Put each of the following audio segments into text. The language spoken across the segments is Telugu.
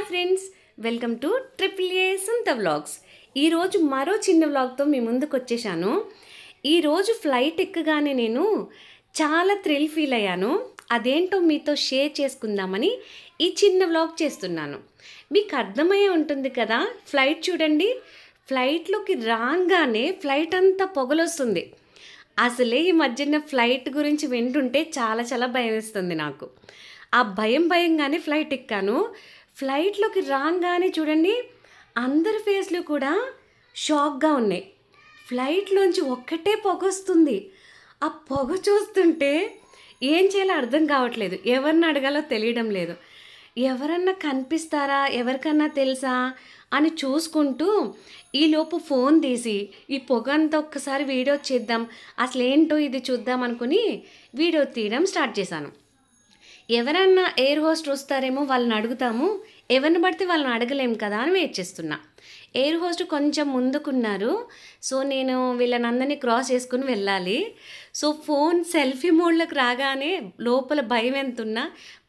Friends, welcome to triple A సొంత వ్లాగ్స్. ఈరోజు మరో చిన్న వ్లాగ్తో మీ ముందుకు వచ్చేసాను. ఈరోజు ఫ్లైట్ ఎక్కగానే నేను చాలా థ్రిల్ ఫీల్ అయ్యాను. అదేంటో మీతో షేర్ చేసుకుందామని ఈ చిన్న వ్లాగ్ చేస్తున్నాను. మీకు అర్థమయ్యే ఉంటుంది కదా, ఫ్లైట్ చూడండి, ఫ్లైట్లోకి రాగానే ఫ్లైట్ అంతా పొగలొస్తుంది. అసలే ఈ మధ్యన ఫ్లైట్ గురించి వింటుంటే చాలా చాలా భయం వేస్తుంది నాకు. ఆ భయంగానే ఫ్లైట్ ఎక్కాను. ఫ్లైట్లోకి రాగానే చూడండి, అందరి ఫేస్లు కూడా షాక్గా ఉన్నాయి. ఫ్లైట్లోంచి ఒక్కటే పొగ వస్తుంది. ఆ పొగ చూస్తుంటే ఏం చేయాలో అర్థం కావట్లేదు. ఎవరిని అడగాలో తెలియడం లేదు. ఎవరన్నా కనిపిస్తారా, ఎవరికన్నా తెలుసా అని చూసుకుంటూ ఈలోపు ఫోన్ తీసి ఈ పొగ అంతా ఒక్కసారి వీడియో చేద్దాం, అసలు ఏంటో ఇది చూద్దాం అనుకుని వీడియో తీయడం స్టార్ట్ చేశాను. ఎవరన్నా ఎయిర్ హోస్ట్ వస్తారేమో వాళ్ళని అడుగుతాము, ఎవరిని పడితే వాళ్ళని అడగలేము కదా అని వెయిట్ చేస్తున్నా. ఎయిర్ హోస్ట్ కొంచెం ముందుకున్నారు. సో నేను వీళ్ళనందరినీ క్రాస్ చేసుకుని వెళ్ళాలి. సో ఫోన్ సెల్ఫీ మోడ్లోకి రాగానే లోపల భయం ఎంతున్నా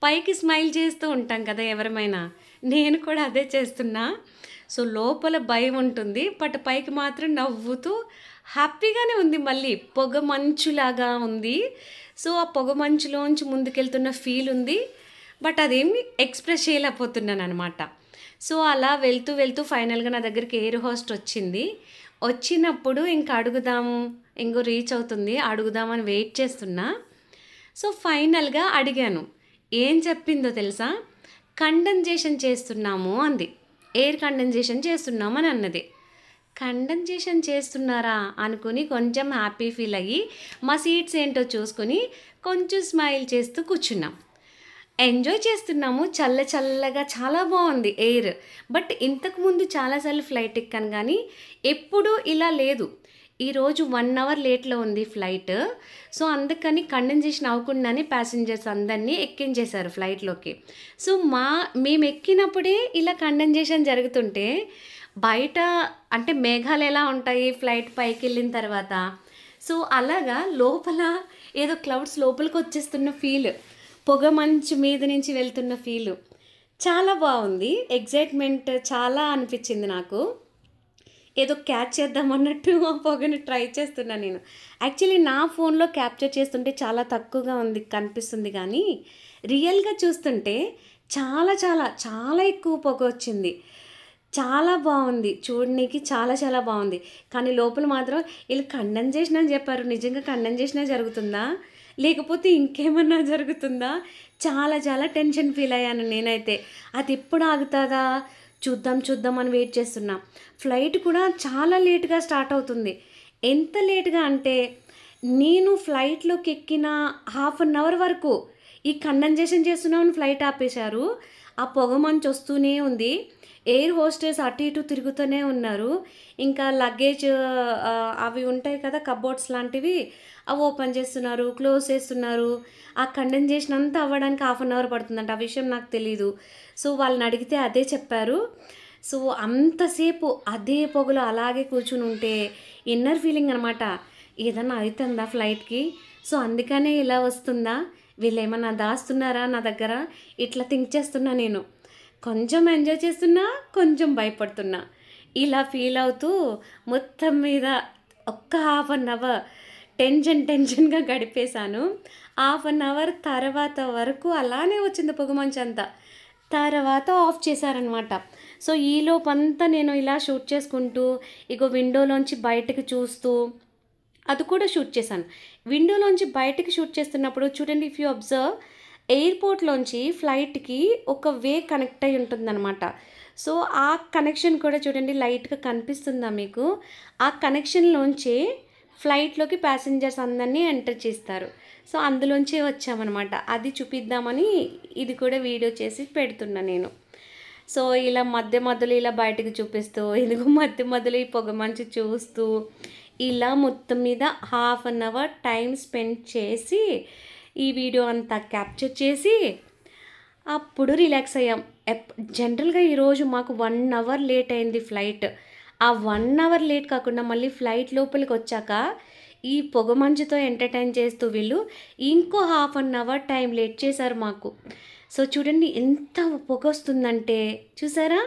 పైకి స్మైల్ చేస్తూ ఉంటాం కదా ఎవరమైనా, నేను కూడా అదే చేస్తున్నా. సో లోపల భయం ఉంటుంది, బట్ పైకి మాత్రం నవ్వుతూ హ్యాపీగానే ఉంది. మళ్ళీ పొగ మంచులాగా ఉంది. సో ఆ పొగ మంచులోంచి ముందుకెళ్తున్న ఫీల్ ఉంది, బట్ అదేమి ఎక్స్ప్రెస్ చేయలేకపోతున్నాను అనమాట. సో అలా వెళ్తూ వెళ్తూ ఫైనల్గా నా దగ్గరికి ఎయిర్ హోస్ట్ వచ్చింది. వచ్చినప్పుడు ఇంకా అడుగుదాము, ఇంకో రీచ్ అవుతుంది, అడుగుదామని వెయిట్ చేస్తున్నా. సో ఫైనల్గా అడిగాను. ఏం చెప్పిందో తెలుసా? కండెన్సేషన్ చేస్తున్నాము అంది. ఎయిర్ కండెన్సేషన్ చేస్తున్నామని అన్నది. కండెన్సేషన్ చేస్తున్నారా అనుకుని కొంచెం హ్యాపీ ఫీల్ అయ్యి మా సీట్స్ ఏంటో చూసుకొని కొంచెం స్మైల్ చేస్తూ కూర్చున్నాం. ఎంజాయ్ చేస్తున్నాము. చల్లగా చాలా బాగుంది ఎయిర్. బట్ ఇంతకుముందు చాలాసార్లు ఫ్లైట్ ఎక్కాను కానీ ఎప్పుడూ ఇలా లేదు. ఈరోజు 1 అవర్ లేట్లో ఉంది ఫ్లైట్. సో అందుకని కండెన్సేషన్ అవ్వకుండానే ప్యాసింజర్స్ అందరినీ ఎక్కించేశారు ఫ్లైట్లోకి. సో మేము ఎక్కినప్పుడే ఇలా కండెన్సేషన్ జరుగుతుంటే బయట అంటే మేఘాలు ఎలా ఉంటాయి ఫ్లైట్ పైకి వెళ్ళిన తర్వాత, సో అలాగా లోపల ఏదో క్లౌడ్స్ లోపలికి వచ్చేస్తున్న ఫీల్, పొగ మంచు మీద నుంచి వెళ్తున్న ఫీలు చాలా బాగుంది. ఎగ్జైట్మెంట్ చాలా అనిపించింది నాకు. ఏదో క్యాచ్ చేద్దామన్నట్టు ఆ పొగను ట్రై చేస్తున్నా నేను. యాక్చువల్లీ నా ఫోన్లో క్యాప్చర్ చేస్తుంటే చాలా తక్కువగా ఉంది కనిపిస్తుంది, కానీ రియల్గా చూస్తుంటే చాలా చాలా చాలా ఎక్కువ పొగ వచ్చింది. చాలా బాగుంది చూడడానికి, చాలా బాగుంది. కానీ లోపల మాత్రం వీళ్ళు కండెన్సేషన్ అని చెప్పారు. నిజంగా కండెన్సేషనే జరుగుతుందా లేకపోతే ఇంకేమన్నా జరుగుతుందా? చాలా టెన్షన్ ఫీల్ అయ్యాను నేనైతే. అది ఎప్పుడు ఆగుతుందా చూద్దాం అని వెయిట్ చేస్తున్నా. ఫ్లైట్ కూడా చాలా లేట్గా స్టార్ట్ అవుతుంది. ఎంత లేట్గా అంటే నేను ఫ్లైట్లోకి ఎక్కిన 1/2 అవర్ వరకు ఈ కండెన్సేషన్ చేస్తున్నామని ఫ్లైట్ ఆపేశారు. ఆ పొగ మంచు వస్తూనే ఉంది. ఎయిర్ హోస్టెస్ అటు ఇటు తిరుగుతూనే ఉన్నారు. ఇంకా లగేజ్ అవి ఉంటాయి కదా, కబోర్డ్స్ లాంటివి, అవి ఓపెన్ చేస్తున్నారు, క్లోజ్ చేస్తున్నారు. ఆ కండెన్సేషన్ అంతా అవ్వడానికి 1/2 అవర్ పడుతుందంట. ఆ విషయం నాకు తెలీదు. సో వాళ్ళని అడిగితే అదే చెప్పారు. సో అంతసేపు అదే పొగలో అలాగే కూర్చుని ఉంటే ఇన్నర్ ఫీలింగ్ అనమాట, ఏదన్నా అవుతుందా ఫ్లైట్కి, సో అందుకనే ఇలా వస్తుందా, వీళ్ళు ఏమన్నా దాస్తున్నారా నా దగ్గర, ఇట్లా థింక్ చేస్తున్నా నేను. కొంచెం ఎంజాయ్ చేస్తున్నా, కొంచెం భయపడుతున్నా. ఇలా ఫీల్ అవుతూ మొత్తం మీద ఒక్క 1/2 అవర్ టెన్షన్గా గడిపేశాను. 1/2 అవర్ తర్వాత వరకు అలానే వచ్చింది పొగమంచు అంతా. తర్వాత ఆఫ్ చేశారనమాట. సో ఈలోపంతా నేను ఇలా షూట్ చేసుకుంటూ ఇగో విండోలోంచి బయటకు చూస్తూ అది కూడా షూట్ చేశాను. విండోలోంచి బయటకు షూట్ చేస్తున్నప్పుడు చూడండి, ఇఫ్ యూ అబ్జర్వ్, ఎయిర్పోర్ట్లోంచి ఫ్లైట్కి ఒక వే కనెక్ట్ అయి ఉంటుందన్నమాట. సో ఆ కనెక్షన్ కూడా చూడండి లైట్గా కనిపిస్తుందా మీకు? ఆ కనెక్షన్లోంచి ఫ్లైట్లోకి ప్యాసింజర్స్ అందరినీ ఎంటర్ చేస్తారు. సో అందులోంచే వచ్చామన్నమాట. అది చూపిద్దామని ఇది కూడా వీడియో చేసి పెడుతున్నా నేను. సో ఇలా మధ్యలో ఇలా బయటకు చూపిస్తూ, ఇదిగో మధ్యలో ఈ పొగ మంచు చూస్తూ ఇలా మొత్తం మీద 1/2 అవర్ టైం స్పెండ్ చేసి ఈ వీడియో అంతా క్యాప్చర్ చేసి అప్పుడు రిలాక్స్ అయ్యాం. జనరల్గా ఈరోజు మాకు 1 అవర్ లేట్ అయింది ఫ్లైట్. ఆ 1 అవర్ లేట్ కాకుండా మళ్ళీ ఫ్లైట్ లోపలికి వచ్చాక ఈ పొగ మంచుతో ఎంటర్టైన్ చేస్తూ వీళ్ళు ఇంకో 1/2 అవర్ టైం లేట్ చేశారు మాకు. సో చూడండి ఎంత పొగ వస్తుందంటే, చూసారా?